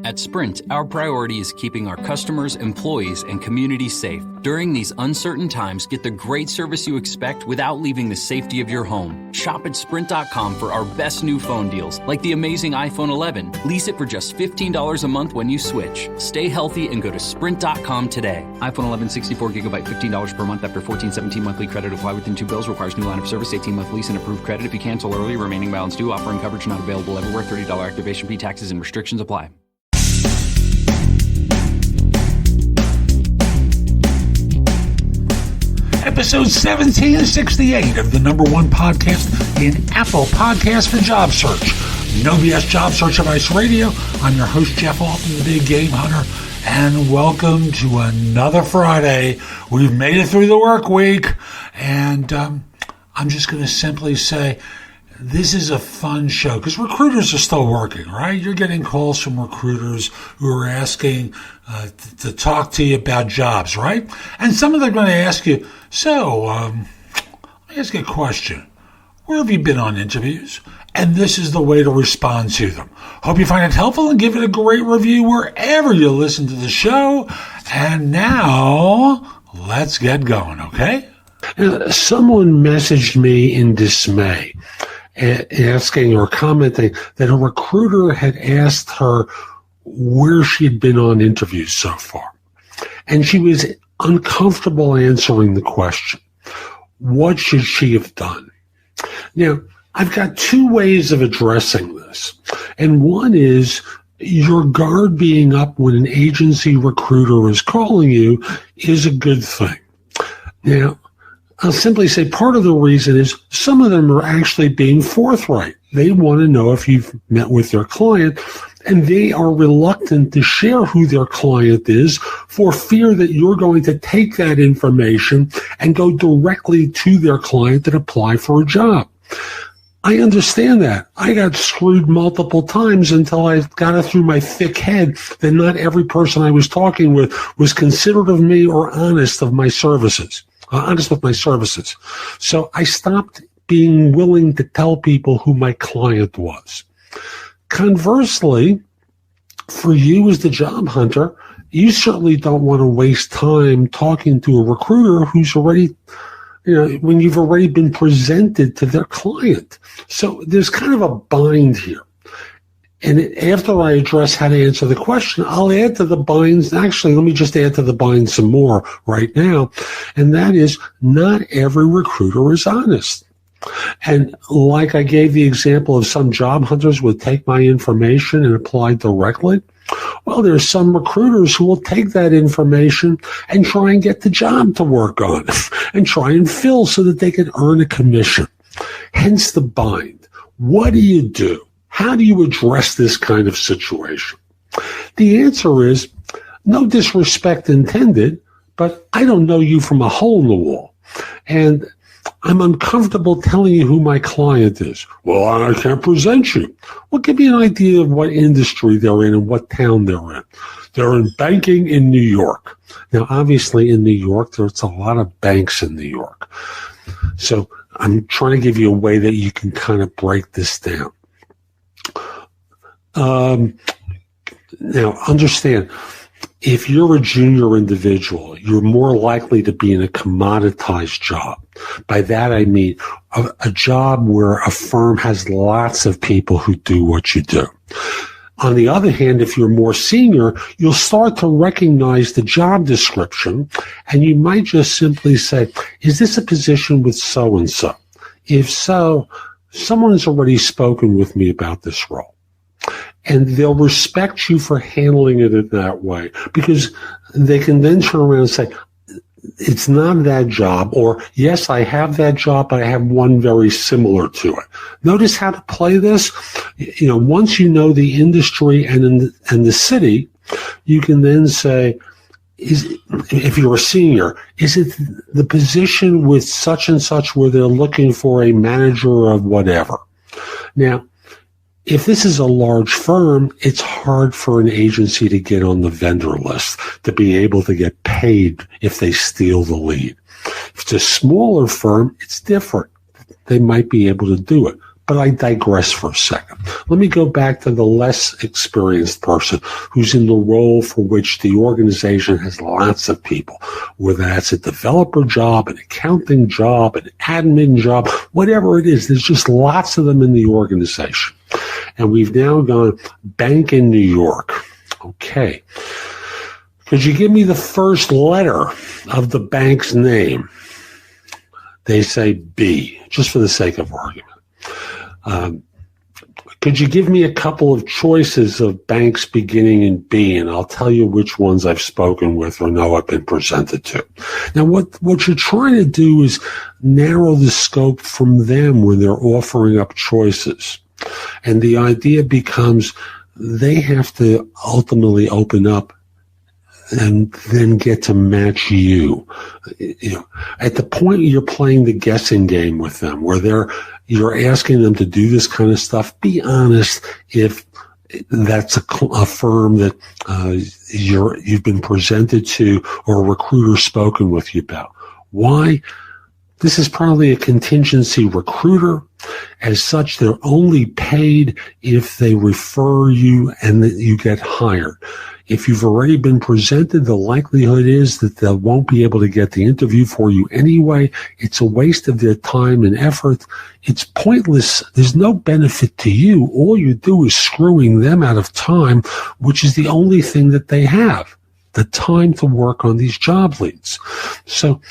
At Sprint, our priority is keeping our customers, employees, and communities safe. During these uncertain times, get the great service you expect without leaving the safety of your home. Shop at Sprint.com for our best new phone deals, like the amazing iPhone 11. Lease it for just $15 a month when you switch. Stay healthy and go to Sprint.com today. iPhone 11 64 gigabyte, $15 per month after 14/17 monthly credit. Apply within 2 bills. Requires new line of service, 18-month lease, and approved credit. If you cancel early, remaining balance due. Offering coverage not available everywhere. $30 activation fee. Taxes and restrictions apply. Episode 1768 of the #1 podcast in Apple Podcasts for Job Search. No BS Job Search Advice Radio. I'm your host, Jeff Altman, the Big Game Hunter, and welcome to another Friday. We've made it through the work week, and I'm just going to simply say this is a fun show because recruiters are still working, right? You're getting calls from recruiters who are asking to talk to you about jobs, right? And some of them are going to ask you, let me ask you a question. Where have you been on interviews? And this is the way to respond to them. Hope you find it helpful and give it a great review wherever you listen to the show. And now, let's get going, okay? Someone messaged me in dismay, asking or commenting that a recruiter had asked her where she'd been on interviews so far. And she was uncomfortable answering the question. What should she have done? Now, I've got two ways of addressing this. And one is your guard being up when an agency recruiter is calling you is a good thing. Now, I'll simply say part of the reason is some of them are actually being forthright. They want to know if you've met with their client, and they are reluctant to share who their client is for fear that you're going to take that information and go directly to their client and apply for a job. I understand that. I got screwed multiple times until I got it through my thick head that not every person I was talking with was considerate of me or honest with my services. So I stopped being willing to tell people who my client was. Conversely, for you as the job hunter, you certainly don't want to waste time talking to a recruiter who's already, when you've already been presented to their client. So there's kind of a bind here. And after I address how to answer the question, I'll add to the binds. Actually, let me just add to the bind some more right now. And that is, not every recruiter is honest. And like I gave the example of some job hunters would take my information and apply directly. Well, there's some recruiters who will take that information and try and get the job to work on and try and fill so that they can earn a commission. Hence the bind. What do you do? How do you address this kind of situation? The answer is, no disrespect intended, but I don't know you from a hole in the wall. And I'm uncomfortable telling you who my client is. Well, I can't present you. Well, give me an idea of what industry they're in and what town they're in. They're in banking in New York. Now, obviously in New York, there's a lot of banks in New York. So I'm trying to give you a way that you can kind of break this down. Now, understand, if you're a junior individual, you're more likely to be in a commoditized job. By that, I mean a job where a firm has lots of people who do what you do. On the other hand, if you're more senior, you'll start to recognize the job description, and you might just simply say, is this a position with so-and-so? If so, someone has already spoken with me about this role. And they'll respect you for handling it in that way, because they can then turn around and say, it's not that job, or yes, I have that job, but I have one very similar to it. Notice how to play this. Once you know the industry and the city, you can then say, if you're a senior, is it the position with such and such where they're looking for a manager of whatever? Now, if this is a large firm, it's hard for an agency to get on the vendor list, to be able to get paid if they steal the lead. If it's a smaller firm, it's different. They might be able to do it. But I digress for a second. Let me go back to the less experienced person who's in the role for which the organization has lots of people, whether that's a developer job, an accounting job, an admin job, whatever it is. There's just lots of them in the organization. And we've now gone bank in New York. Okay. Could you give me the first letter of the bank's name? They say B, just for the sake of argument. Could you give me a couple of choices of banks beginning in B, and I'll tell you which ones I've spoken with or know I've been presented to. Now, what you're trying to do is narrow the scope from them when they're offering up choices. And the idea becomes they have to ultimately open up and then get to match you. At the point you're playing the guessing game with them, where you're asking them to do this kind of stuff, be honest if that's a firm that you've been presented to or a recruiter spoken with you about. Why? This is probably a contingency recruiter. As such, they're only paid if they refer you and that you get hired. If you've already been presented, the likelihood is that they won't be able to get the interview for you anyway. It's a waste of their time and effort. It's pointless. There's no benefit to you. All you do is screwing them out of time, which is the only thing that they have, the time to work on these job leads. So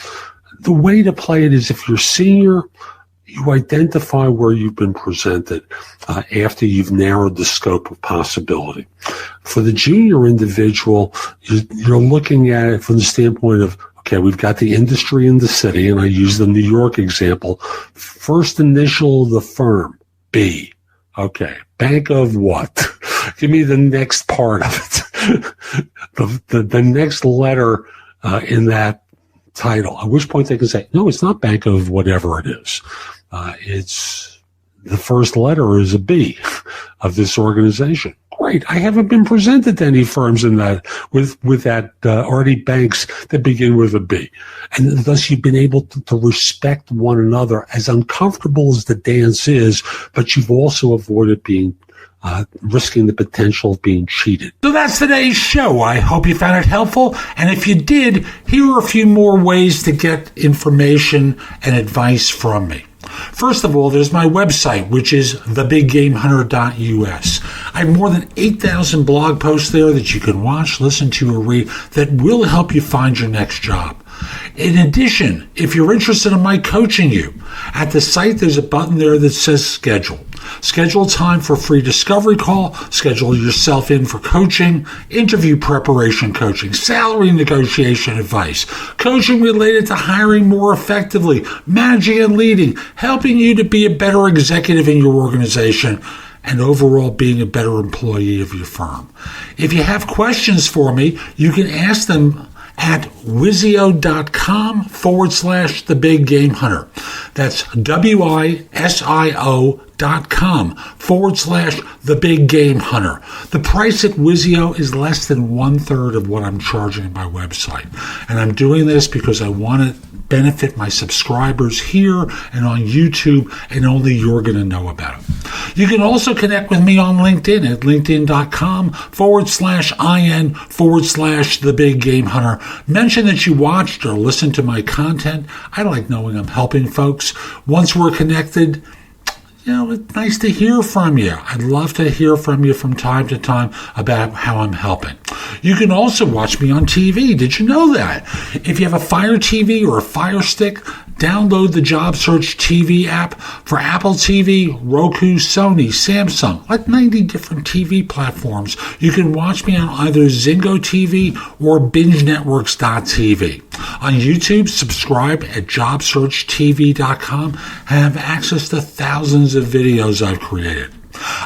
the way to play it is if you're senior, you identify where you've been presented after you've narrowed the scope of possibility. For the junior individual, you're looking at it from the standpoint of, okay, we've got the industry in the city, and I use the New York example. First initial of the firm, B. Okay, bank of what? Give me the next part of it. the next letter in that title, at which point they can say, no, it's not bank of whatever it is. It's the first letter is a B of this organization. Great. I haven't been presented to any firms in that with that already banks that begin with a B. And thus you've been able to respect one another, as uncomfortable as the dance is, but you've also avoided being risking the potential of being cheated. So that's today's show. I hope you found it helpful. And if you did, here are a few more ways to get information and advice from me. First of all, there's my website, which is thebiggamehunter.us. I have more than 8,000 blog posts there that you can watch, listen to, or read that will help you find your next job. In addition, if you're interested in my coaching you, at the site there's a button there that says schedule. Schedule time for a free discovery call, schedule yourself in for coaching, interview preparation coaching, salary negotiation advice, coaching related to hiring more effectively, managing and leading, helping you to be a better executive in your organization, and overall being a better employee of your firm. If you have questions for me, you can ask them at Wizio.com/The Big Game Hunter. That's WISIO.com/The Big Game Hunter. The price at Wizio is less than 1/3 of what I'm charging at my website. And I'm doing this because I want to benefit my subscribers here and on YouTube, and only you're going to know about it. You can also connect with me on LinkedIn at LinkedIn.com/IN/The Big Game Hunter. Mention that you watched or listened to my content. I like knowing I'm helping folks. Once we're connected, it's nice to hear from you. I'd love to hear from you from time to time about how I'm helping. You can also watch me on TV. Did you know that? If you have a Fire TV or a Fire Stick, download the Job Search TV app for Apple TV, Roku, Sony, Samsung, like 90 different TV platforms. You can watch me on either Zingo TV or BingeNetworks.tv. On YouTube, subscribe at JobSearchTV.com and have access to thousands of videos I've created.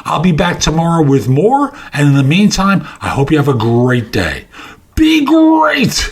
I'll be back tomorrow with more, and in the meantime, I hope you have a great day. Be great!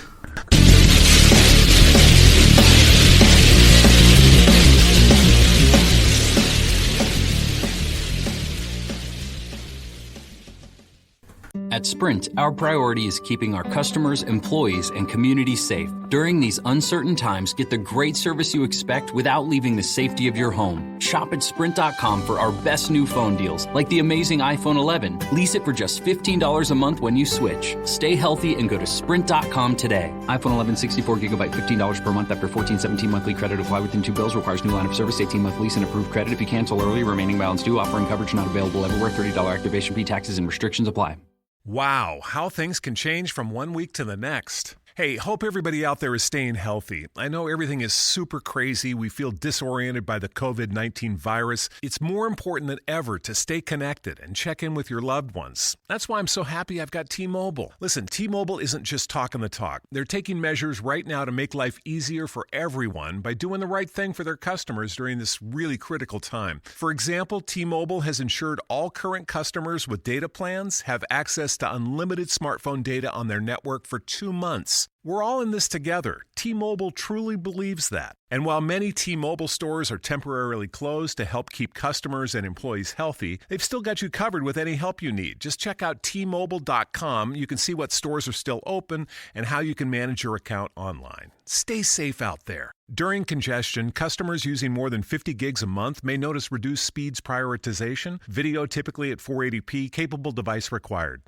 At Sprint, our priority is keeping our customers, employees, and communities safe. During these uncertain times, get the great service you expect without leaving the safety of your home. Shop at Sprint.com for our best new phone deals, like the amazing iPhone 11. Lease it for just $15 a month when you switch. Stay healthy and go to Sprint.com today. iPhone 11 64 gigabyte, $15 per month after 14/17 monthly credit. Apply within 2 bills. Requires new line of service, 18-month lease and approved credit. If you cancel early, remaining balance due. Offering coverage not available everywhere. $30 activation fee, taxes and restrictions apply. Wow, how things can change from one week to the next. Hey, hope everybody out there is staying healthy. I know everything is super crazy. We feel disoriented by the COVID-19 virus. It's more important than ever to stay connected and check in with your loved ones. That's why I'm so happy I've got T-Mobile. Listen, T-Mobile isn't just talking the talk. They're taking measures right now to make life easier for everyone by doing the right thing for their customers during this really critical time. For example, T-Mobile has ensured all current customers with data plans have access to unlimited smartphone data on their network for 2 months. We're all in this together. T-Mobile truly believes that. And while many T-Mobile stores are temporarily closed to help keep customers and employees healthy, they've still got you covered with any help you need. Just check out T-Mobile.com. You can see what stores are still open and how you can manage your account online. Stay safe out there. During congestion, customers using more than 50 gigs a month may notice reduced speeds prioritization, video typically at 480p, capable device required.